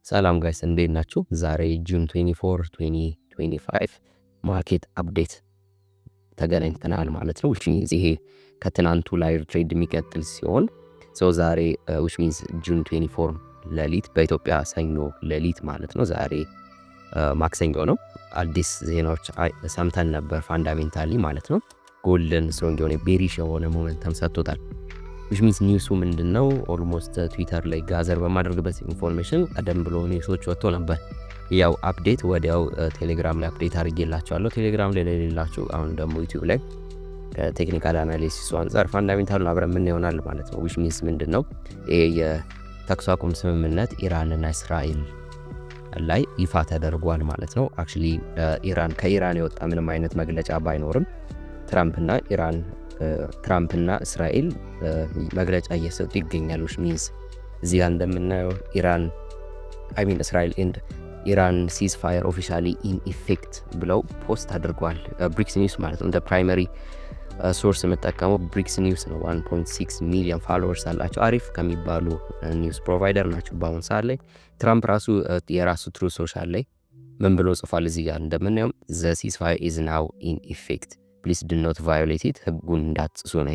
ሰላም ጋይስ እንዴት ናችሁ? ዛሬ ጁን 24 2025 ማርኬት አፕዴት ተገናኝተናል ማለት ነው። which means ይሄ ከትናንቱ ላይቭ ትሬድ የሚቀጥል ሲሆን ዛሬ which means ጁን 24 ሌሊት በኢትዮጵያ ሰኞ ሌሊት ማለት ነው። ዛሬ ማክሰኞ ነው። አዲስ ዜናዎች ሰምተን ነበር ፋንዳሜንታሊ ማለት ነው። ጎልደን ስትሮንግ የሆነ ቤሪሽ የሆነ ሞመንተም ሰጥቶታል። which means ኒውሱ ምንድነው? ኦልሞስት ትዊተር ላይ ጋዘር በማድረግበት ኢንፎርሜሽን ቀደም ብሎ ኒውሶች ወጥቶ ነበር። ያው አፕዴት ወዲያው ቴሌግራም ላይ አፕዴት አድርጌላችኋለሁ። ቴሌግራም ላይ ለሌላችሁ አሁን ደግሞ ዩቲዩብ ላይ ከቴክኒካል አናሊሲሱ አንጻር ፋንዳሜንታሉን አብረን ምን ይሆናል ማለት ነው። which means ምንድነው? ይሄ የተኩስ አቁም ስምምነት ኢራንና እስራኤል ላይ ይፋ ተደርጓል ማለት ነው። አክቹሊ ከኢራን የወጣ ምንም አይነት መግለጫ ባይኖርም ትራምፕና እስራኤል መግለጫ እየሰጡ ይገኛሉ። which means እዚህ ጋር እንደምናየው እስራኤል ኤንድ ኢራን ሲዝ ፋየር ኦፊሻሊ ኢን ኢፌክት ብለው ፖስት አድርጓል። ብሪክስ ኒውስ ማለት ነው። እንደ ፕራይመሪ ሶርስ የምጠቀመው ብሪክስ ኒውስ ነው። 1.6 ሚሊዮን ፎሎወርስ አላቸው። አሪፍ ከሚባሉ ኒውስ ፕሮቫይደር ናቸው በአሁኑ ሰዓት ላይ። ትራምፕ ራሱ የራሱ ትሩ ሶሻል ላይ ምን ብሎ ጽፏል? እዚህ ጋር እንደምናየው ዘ ሲዝ ፋየር ኢዝ ናው ኢን ኢፌክት ፕሊስ ድ ኖት ቫዮሌት ኢት፣ ህጉን እንዳትጥሱ ነው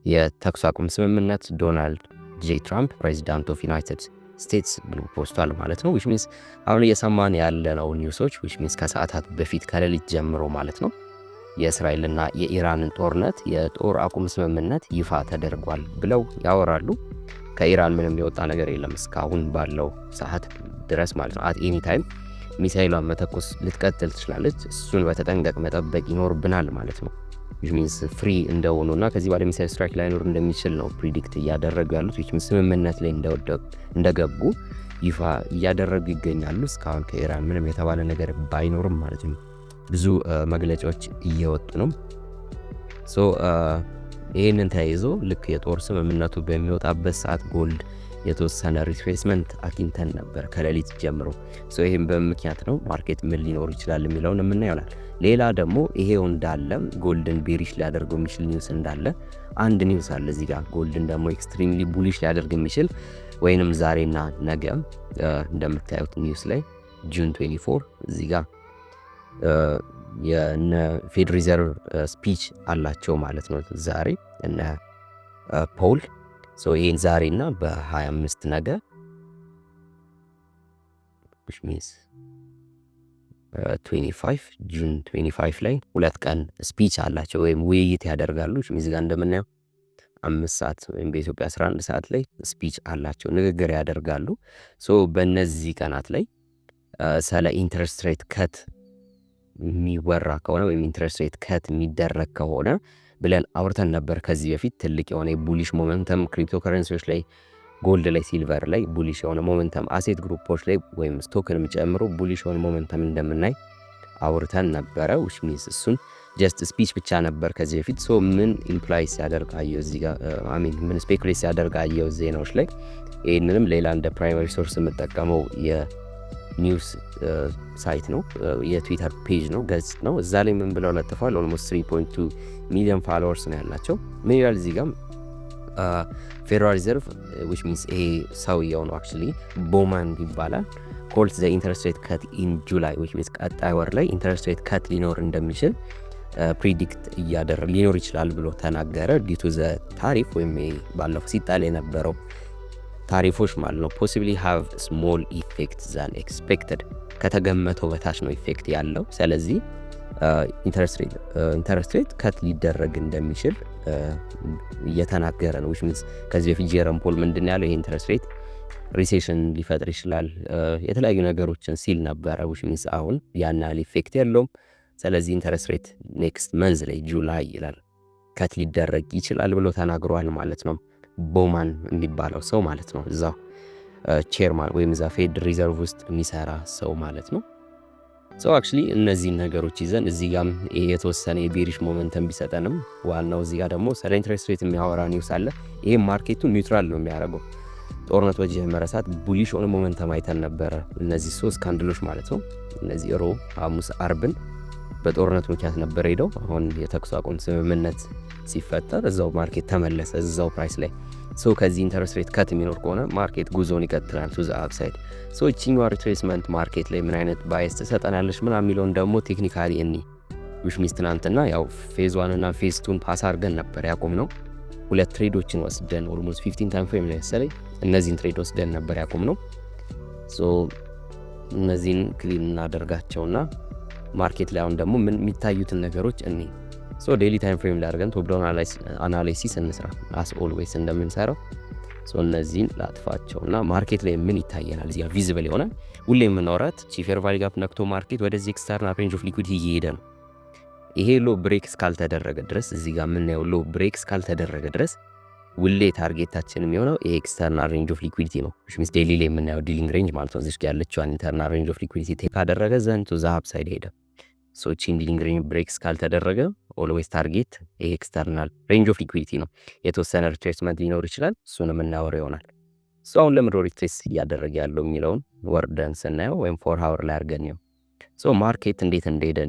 የተኩስ አቁም ስምምነት ዶናልድ ጄ ትራምፕ ፕሬዚዳንት ኦፍ ዩናይትድ ስቴትስ ብሎ ፖስቷል ማለት ነው። which means አሁን እየሰማን ያለነው ኒውሶች which means ከሰዓታት በፊት ከሌሊት ጀምሮ ማለት ነው የእስራኤልና የኢራንን ጦርነት የጦር አቁም ስምምነት ይፋ ተደርጓል ብለው ያወራሉ። ከኢራን ምንም የወጣ ነገር የለም እስካሁን ባለው ሰዓት ድረስ ማለት ነው። አት ኤኒ ታይም ሚሳይሏን መተኮስ ልትቀጥል ትችላለች። እሱን በተጠንቀቅ መጠበቅ ይኖርብናል ማለት ነው። which means ፍሪ እንደሆኑና ከዚህ በኋላ ሚሳይል ስትራይክ ላይኖር እንደሚችል ነው ፕሪዲክት እያደረጉ ያሉት። which means ስምምነት ላይ እንደገቡ ይፋ እያደረጉ ይገኛሉ። እስካሁን ከኢራን ምንም የተባለ ነገር ባይኖርም ማለት ነው ብዙ መግለጫዎች እየወጡ ነው። ይህንን ተያይዞ ልክ የጦር ስምምነቱ በሚወጣበት ሰዓት ጎልድ የተወሰነ ሪትሬስመንት አግኝተን ነበር ከሌሊት ጀምሮ። ይህም በምክንያት ነው። ማርኬት ምን ሊኖር ይችላል የሚለውን የምናየው። ሌላ ደግሞ ይሄው እንዳለ ጎልድን ቤሪሽ ሊያደርገው የሚችል ኒውስ እንዳለ አንድ ኒውስ አለ እዚህ ጋር። ጎልድን ደግሞ ኤክስትሪምሊ ቡሊሽ ሊያደርግ የሚችል ወይንም ዛሬና ነገ እንደምታዩት ኒውስ ላይ ጁን 24 እዚህ ጋር የነ ፌድ ሪዘርቭ ስፒች አላቸው ማለት ነው ዛሬ እነ ፖል ይህን ዛሬና በ25 ነገ which means 25 ጁን 25 ላይ 2 ቀን ስፒች አላቸው ወይም ውይይት ያደርጋሉ። እዚህ ጋር እንደምናየው 5 ሰዓት ወይም በኢትዮጵያ 11 ሰዓት ላይ ስፒች አላቸው፣ ንግግር ያደርጋሉ። በእነዚህ ቀናት ላይ ስለ ኢንተረስት ሬት ከት የሚወራ ከሆነ ወይም ኢንተረስት ሬት ከት የሚደረግ ከሆነ ብለን አውርተን ነበር ከዚህ በፊት። ትልቅ የሆነ ቡሊሽ ሞመንተም ክሪፕቶ ከረንሲዎች ላይ፣ ጎልድ ላይ፣ ሲልቨር ላይ ቡሊሽ የሆነ ሞመንተም፣ አሴት ግሩፖች ላይ ወይም ስቶክንም ጨምሮ ቡሊሽ የሆነ ሞመንተም እንደምናይ አውርተን ነበረ። which means እሱን ጀስት ስፒች ብቻ ነበር ከዚህ በፊት። ምን ኢምፕላይ ሲያደርግ አየው እዚህ ጋር ምን ስፔኩሌት ሲያደርግ አየው ዜናዎች ላይ። ይህንንም ሌላ እንደ ፕራይመሪ ሶርስ የምጠቀመው ኒውስ ሳይት ነው፣ የትዊተር ፔጅ ነው፣ ገጽ ነው። እዛ ላይ ምን ብለው ለጥፈዋል? ኦልሞስት 3.2 ሚሊዮን ፎሎወርስ ነው ያላቸው። ምን ይላል እዚህ ጋር? ፌደራል ሪዘርቭ which means ይሄ ሰውየው ነው አክቹሊ ቦማን ይባላል። ኮልት ዘ ኢንተረስት ሬት ከት ኢን ጁላይ which means ቀጣይ ወር ላይ ኢንተረስት ሬት ከት ሊኖር እንደሚችል ፕሪዲክት ሊኖር ይችላል ብሎ ተናገረ። ዲቱ ዘ ታሪፍ ወይም ባለፈው ሲጣል የነበረው ታሪፎች ማለት ነው ፖሲብሊ ሃቭ ስሞል ኢፌክት ዛን ኤክስፔክትድ፣ ከተገመተው በታች ነው ኢፌክት ያለው። ስለዚህ ኢንተረስት ሬት ከት ሊደረግ እንደሚችል እየተናገረ ነው። which means ከዚህ በፊት ጄረም ፖል ምንድን ያለው? ይሄ ኢንተረስት ሬት ሪሴሽን ሊፈጥር ይችላል የተለያዩ ነገሮችን ሲል ነበረ። which means አሁን ያን ያህል ኢፌክት የለውም። ስለዚህ ኢንተረስት ሬት ኔክስት መንዝ ላይ ጁላይ ይላል ከት ሊደረግ ይችላል ብሎ ተናግሯል ማለት ነው። ቦማን የሚባለው ሰው ማለት ነው እዛው ቼርማን ወይም እዛ ፌድ ሪዘርቭ ውስጥ የሚሰራ ሰው ማለት ነው። አክቹሊ እነዚህን ነገሮች ይዘን እዚህ ጋም የተወሰነ የቤሪሽ ሞመንተም ቢሰጠንም ዋናው እዚህ ጋር ደግሞ ስለ ኢንተረስት ሬት የሚያወራ ኒውስ አለ። ይሄ ማርኬቱ ኒውትራል ነው የሚያደርገው። ጦርነቱ በጀመረ ሰዓት ቡሊሽ ሆነ ሞመንተም አይተን ነበረ። እነዚህ 3 ካንድሎች ማለት ነው እነዚህ ሮብ፣ ሐሙስ፣ አርብን በጦርነቱ ምክንያት ነበር ሄደው። አሁን የተኩስ አቁም ስምምነት ሲፈጠር እዛው ማርኬት ተመለሰ እዛው ፕራይስ ላይ። ሶ ከዚህ ኢንተረስት ሬት ከት የሚኖር ከሆነ ማርኬት ጉዞን ይቀጥላል ቱ ዘ አፕሳይድ። ሶ እቺኛዋ ሪትሬስመንት ማርኬት ላይ ምን አይነት ባይስ ትሰጠናለች ምናምን የሚለውን ደግሞ ቴክኒካሊ እኒ ዊች ሚንስ ትናንትና ያው ፌዝ 1 እና ፌዝ 2 ፓስ አድርገን ነበር ያቆምነው። ሁለት ትሬዶችን ወስደን ኦልሞስት 15 ታይም ፍሬም ላይ መሰለኝ እነዚህን ትሬድ ወስደን ነበር ያቆምነው። ሶ እነዚህን ክሊን እናደርጋቸውና ማርኬት ላይ አሁን ደግሞ ምን የሚታዩትን ነገሮች እኒ ሶ ዴይሊ ታይም ፍሬም ላይ አድርገን ቶፕ ዳውን አናላይሲስ እንስራ አስ ኦልዌይስ እንደምንሰራው። ሶ እነዚህን ላጥፋቸውና ማርኬት ላይ ምን ይታየናል እዚያ ቪዚብል የሆነ ሁሌ የምናወራት ፌር ቫልዩ ጋፕ ነክቶ ማርኬት ወደዚህ ኤክስተርናል ሬንጅ ኦፍ ሊኩዊዲቲ እየሄደ ነው። ይሄ ሎ ብሬክ እስካልተደረገ ድረስ እዚህ ጋር የምናየው ሎ ብሬክ እስካልተደረገ ድረስ ውሌ ታርጌታችን የሚሆነው ይሄ ኤክስተርናል ሬንጅ ኦፍ ሊኩዊዲቲ ነው። which means ዴይሊ ላይ የምናየው ዲሊንግ ሬንጅ ማለት ነው። እዚህ ጋር ያለችዋን ኢንተርናል ሬንጅ ኦፍ ሊኩዊዲቲ ቴክ ካደረገ ዘንድ ቱ ዘ አፕሳይድ ሄደ። ሶ ቺን ዲሊንግ ሬንጅ ብሬክ እስካልተደረገ ኦልዌይስ ታርጌት ይሄ ኤክስተርናል ሬንጅ ኦፍ ሊኩዊዲቲ ነው። የተወሰነ ሪትሬስመንት ሊኖር ይችላል፣ እሱን የምናወራው ይሆናል። ሶ አሁን ለምንድነው ሪትሬስ እያደረገ ያለው የሚለውን ወርደን ስናየው ወይም 4 ሃወር ላይ አድርገን ነው። ሶ ማርኬት እንዴት እንደሄደ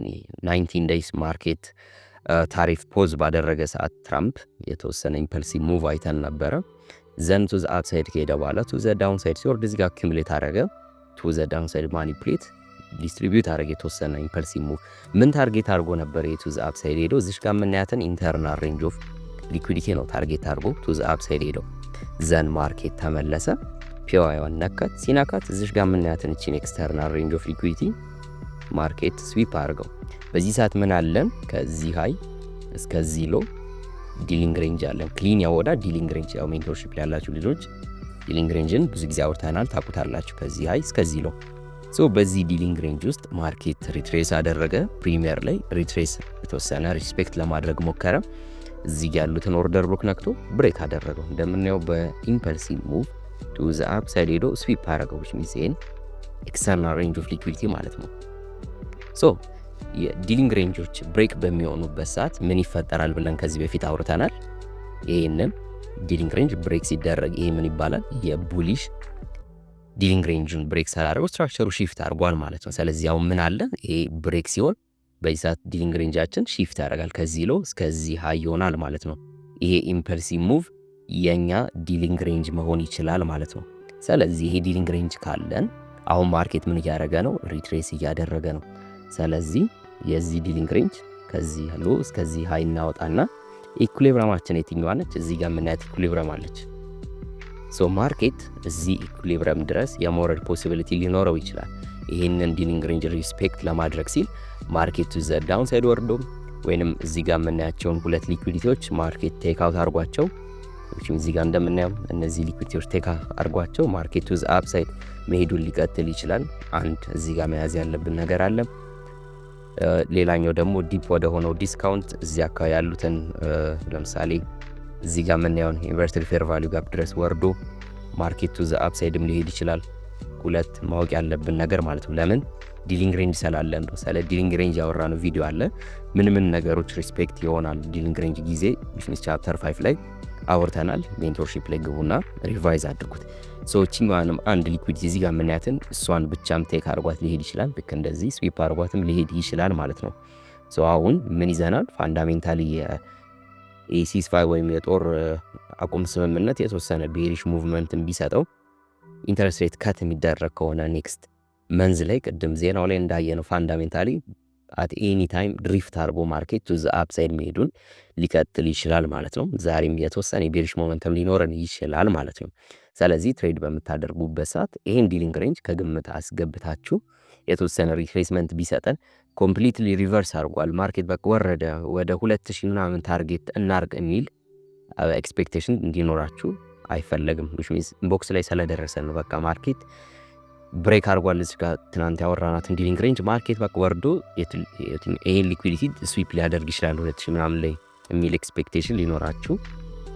19 ዴይስ ማርኬት ታሪፍ ፖዝ ባደረገ ሰዓት ትራምፕ የተወሰነ ኢምፐልሲቭ ሙቭ አይተን ነበረ። ዘን ቱ ዘ አፕሳይድ ከሄደ በኋላ ቱ ዘ ዳውንሳይድ ሲወርድ እዚህ ጋር አኪሙሌት አደረገ። ቱ ዘ ዳውንሳይድ ማኒፕሌት ዲስትሪቢዩት አደረገ የተወሰነ ኢምፐልሲቭ ሙቭ። ምን ታርጌት አድርጎ ነበር የቱ ዘ አፕሳይድ ሄዶ እዚህ ጋር የምናያትን ኢንተርናል ሬንጅ ኦፍ ሊኩዊዲቲ ነው ታርጌት አድርጎ ቱ ዘ አፕሳይድ ሄዶ ዘን ማርኬት ተመለሰ። ፒዋይዋን ነካት። ሲናካት እዚህ ጋር የምናያትን እቺን ኤክስተርናል ሬንጅ ኦፍ ሊኩዊዲቲ ማርኬት ስዊፕ አድርገው በዚህ ሰዓት ምን አለን? ከዚህ ሃይ እስከዚህ ሎ ዲሊንግ ሬንጅ አለን። ክሊን ያወዳ ዲሊንግ ሬንጅ ያው ሜንቶርሺፕ ላይ ያላችሁ ልጆች ዲሊንግ ሬንጅን ብዙ ጊዜ አውርተናል፣ ታውቁታላችሁ። ከዚህ ሃይ እስከዚህ ሎ ሶ በዚህ ዲሊንግ ሬንጅ ውስጥ ማርኬት ሪትሬስ አደረገ። ፕሪሚየር ላይ ሪትሬስ የተወሰነ ሪስፔክት ለማድረግ ሞከረ። እዚህ ያሉትን ኦርደር ብሎክ ነክቶ ብሬክ አደረገው። እንደምናየው በኢምፐልሲቭ ሙቭ ቱ ዘ አፕሳይድ ሄዶ ስዊፕ አደረገው which means ኤክስተርናል ሬንጅ ኦፍ ሊኩዊዲቲ ማለት ነው። ሶ የዲሊንግ ሬንጆች ብሬክ በሚሆኑበት ሰዓት ምን ይፈጠራል ብለን ከዚህ በፊት አውርተናል። ይሄንን ዲሊንግ ሬንጅ ብሬክ ሲደረግ ይሄ ምን ይባላል? የቡሊሽ ዲሊንግ ሬንጁን ብሬክ ስላደረገው ስትራክቸሩ ሺፍት አድርጓል ማለት ነው። ስለዚህ አሁን ምን አለ? ይሄ ብሬክ ሲሆን በዚህ ሰዓት ዲሊንግ ሬንጃችን ሺፍት ያደርጋል። ከዚህ ሎ እስከዚህ ሃይ ይሆናል ማለት ነው። ይሄ ኢምፐልሲቭ ሙቭ የኛ ዲሊንግ ሬንጅ መሆን ይችላል ማለት ነው። ስለዚህ ይሄ ዲሊንግ ሬንጅ ካለን አሁን ማርኬት ምን እያደረገ ነው? ሪትሬስ እያደረገ ነው። ስለዚህ የዚህ ዲሊንግ ሬንጅ ከዚህ ሎ እስከዚህ ሃይ እናወጣና ኢኩሊብረማችን የትኛዋ ነች? እዚህ ጋር የምናያት ኢኩሊብረም አለች። ሶ ማርኬት እዚህ ኢኩሊብረም ድረስ የመውረድ ፖሲቢሊቲ ሊኖረው ይችላል። ይህንን ዲሊንግ ሬንጅ ሪስፔክት ለማድረግ ሲል ማርኬቱ ዘ ዳውንሳይድ ወርዶ ወይንም እዚህ ጋር የምናያቸውን ሁለት ሊኩዊዲቲዎች ማርኬት ቴክ አውት አድርጓቸው እዚህ ጋር እንደምናየው እነዚህ ሊኩዊዲቲዎች ቴክ አድርጓቸው ማርኬቱ ዘ አፕሳይድ መሄዱን ሊቀጥል ይችላል። አንድ እዚህ ጋር መያዝ ያለብን ነገር አለ። ሌላኛው ደግሞ ዲፕ ወደ ሆነው ዲስካውንት እዚህ አካባቢ ያሉትን ለምሳሌ እዚህ ጋር የምናየውን ኢንቨርትድ ፌር ቫልዩ ጋፕ ድረስ ወርዶ ማርኬቱ ዘ አፕሳይድም ሊሄድ ይችላል። ሁለት ማወቅ ያለብን ነገር ማለት ነው። ለምን ዲሊንግ ሬንጅ ስላለን ነው። ስለ ዲሊንግ ሬንጅ ያወራነው ቪዲዮ አለ። ምን ነገሮች ሪስፔክት ይሆናል ዲሊንግ ሬንጅ ጊዜ ቢዝነስ ቻፕተር 5 ላይ አውርተናል። ሜንቶርሺፕ ላይ ግቡና ሪቫይዝ አድርጉት። ሶቺንግዋንም አንድ ሊኩዊዲቲ እዚህ ጋር የምናያትን እሷን ብቻም ቴክ አድርጓት ሊሄድ ይችላል። ልክ እንደዚህ ስዊፕ አድርጓትም ሊሄድ ይችላል ማለት ነው። ሶ አሁን ምን ይዘናል? ፋንዳሜንታሊ የሲስፋይ ወይም የጦር አቁም ስምምነት የተወሰነ ቤሪሽ ሙቭመንትን ቢሰጠው ኢንተረስት ሬት ከት የሚደረግ ከሆነ ኔክስት መንዝ ላይ ቅድም ዜናው ላይ እንዳየነው ፋንዳሜንታሊ አት ኤኒ ታይም ድሪፍት አርቦ ማርኬት ቱ ዘ አፕሳይድ መሄዱን ሊቀጥል ይችላል ማለት ነው። ዛሬም የተወሰነ የቤሪሽ ሞመንተም ሊኖረን ይችላል ማለት ነው። ስለዚህ ትሬድ በምታደርጉበት ሰዓት ይሄን ዲሊንግ ሬንጅ ከግምት አስገብታችሁ የተወሰነ ሪትሬስመንት ቢሰጠን ኮምፕሊትሊ ሪቨርስ አድርጓል ማርኬት በቃ ወረደ ወደ 2000 ምናምን ታርጌት እናርግ የሚል ኤክስፔክቴሽን እንዲኖራችሁ አይፈለግም። which means ኢንቦክስ ላይ ስለደረሰን ነው በቃ ማርኬት ብሬክ አድርጓል። እዚህ ጋር ትናንት ያወራናትን ዲሊንግ ሬንጅ ማርኬት በቃ ወርዶ ይሄን ሊኩዊዲቲ ስዊፕ ሊያደርግ ይችላል 2000 ምናምን ላይ የሚል ኤክስፔክቴሽን ሊኖራችሁ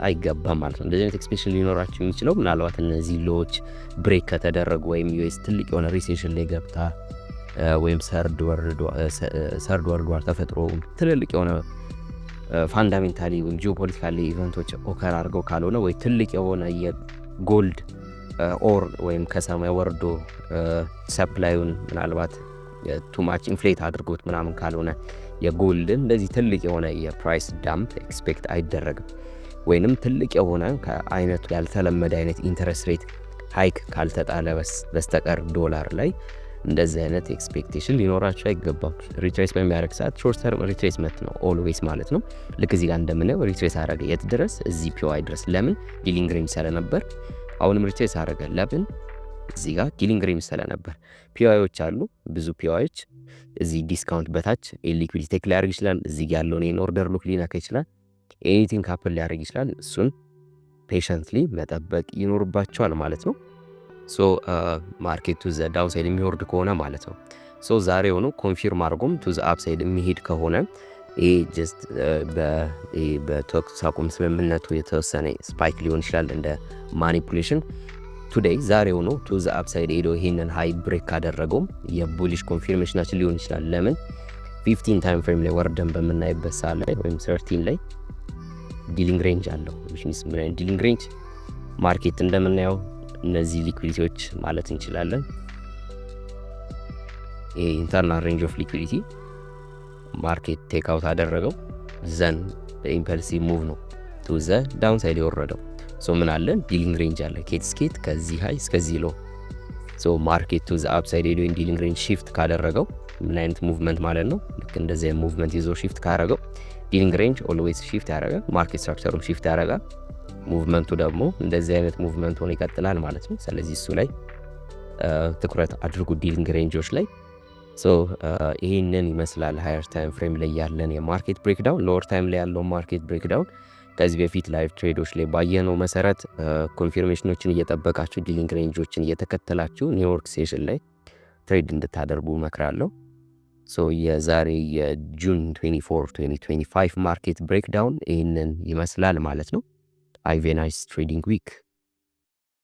አይገባም ማለት ነው። እንደዚህ አይነት ኤክስፔክቴሽን ሊኖራችሁ የሚችለው ምናልባት እነዚህ ሎዎች ብሬክ ከተደረጉ ወይም ዩኤስ ትልቅ የሆነ ሪሴሽን ላይ ገብታ ወይም ሰርድ ወርልድ ዋር ተፈጥሮ ትልልቅ የሆነ ፋንዳሜንታሊ ወይም ጂኦፖለቲካሊ ኢቨንቶች ኦከር አድርገው ካልሆነ ወይ ትልቅ የሆነ የጎልድ ኦር ወይም ከሰማይ ወርዶ ሰፕላዩን ምናልባት ቱማች ኢንፍሌት አድርጎት ምናምን ካልሆነ የጎልድን እንደዚህ ትልቅ የሆነ የፕራይስ ዳምፕ ኤክስፔክት አይደረግም። ወይንም ትልቅ የሆነ ከአይነቱ ያልተለመደ አይነት ኢንተረስት ሬት ሃይክ ካልተጣለ በስተቀር ዶላር ላይ እንደዚህ አይነት ኤክስፔክቴሽን ሊኖራቸው አይገባም። ሪትሬስ በሚያደርግ ሰዓት ሾርት ተርም ሪትሬስመንት ነው ኦልዌይስ ማለት ነው። ልክ እዚህ ጋር እንደምናየው ሪትሬስ አደረገ የት ድረስ? እዚህ ፒዋይ ድረስ። ለምን? ዲሊንግ ሬንጅ ስለነበር። አሁንም ሪትሬስ አደረገ ለምን? እዚህ ጋር ዲሊንግ ሬንጅ ስለነበር። ፒዋዮች አሉ ብዙ ፒዋዮች። እዚህ ዲስካውንት በታች ሊኩዊዲቲ ቴክ ሊያደርግ ይችላል። እዚህ ጋር ያለውን ኦርደር ሉክ ሊነካ ይችላል። ኤኒቲንግ ካፕል ሊያደርግ ይችላል። እሱን ፔሸንትሊ መጠበቅ ይኖርባቸዋል ማለት ነው። ሶ ማርኬቱ ዘ ዳውንሳይድ የሚወርድ ከሆነ ማለት ነው። ሶ ዛሬ ሆኖ ኮንፊርም አድርጎም ቱ ዘ አፕሳይድ የሚሄድ ከሆነ ይሄ ጀስት በተኩስ አቁም ስምምነቱ የተወሰነ ስፓይክ ሊሆን ይችላል እንደ ማኒፑሌሽን። ቱዴይ ዛሬ ሆኖ ቱ ዘ አፕሳይድ ሄዶ ይሄንን ሃይ ብሬክ ካደረገውም የቡሊሽ ኮንፊርሜሽናችን ሊሆን ይችላል። ለምን 15 ታይም ፍሬም ላይ ወርደን በምናይበት ሰዓት ላይ ወይም 13 ላይ ዲሊንግ ሬንጅ አለው። ምን አይነት ዲሊንግ ሬንጅ? ማርኬት እንደምናየው እነዚህ ሊኩዊዲቲዎች ማለት እንችላለን። ይሄ ኢንተርናል ሬንጅ ኦፍ ሊኩዊዲቲ ማርኬት ቴክ አውት አደረገው ዘን በኢምፐልሲቭ ሙቭ ነው ቱ ዘ ዳውንሳይድ የወረደው። ሶ ምን አለን? ዲሊንግ ሬንጅ አለ ኬት ስኬት ከዚህ ሃይ እስከዚህ ሎ። ሶ ማርኬት ቱ ዘ አፕሳይድ ሄዶ ዲሊንግ ሬንጅ ሺፍት ካደረገው ምን አይነት ሙቭመንት ማለት ነው? ልክ እንደዚህ ሙቭመንት ይዞ ሺፍት ካደረገው ዲሊንግ ሬንጅ ኦልዌይስ ሺፍት ያደረጋል። ማርኬት ስትራክቸሩም ሺፍት ያደረጋል። ሙቭመንቱ ደግሞ እንደዚህ አይነት ሙቭመንት ሆኖ ይቀጥላል ማለት ነው። ስለዚህ እሱ ላይ ትኩረት አድርጉ ዲሊንግ ሬንጆች ላይ። ሶ ይህንን ይመስላል ሃየር ታይም ፍሬም ላይ ያለን የማርኬት ብሬክዳውን። ሎወር ታይም ላይ ያለው ማርኬት ብሬክዳውን ከዚህ በፊት ላይቭ ትሬዶች ላይ ባየነው መሰረት ኮንፊርሜሽኖችን እየጠበቃችሁ ዲሊንግ ሬንጆችን እየተከተላችሁ ኒውዮርክ ሴሽን ላይ ትሬድ እንድታደርጉ እመክራለሁ። ሶ የዛሬ የጁን 24 2025 ማርኬት ብሬክዳውን ይህንን ይመስላል ማለት ነው። ሃቭ ኤ ናይስ ትሬዲንግ ዊክ።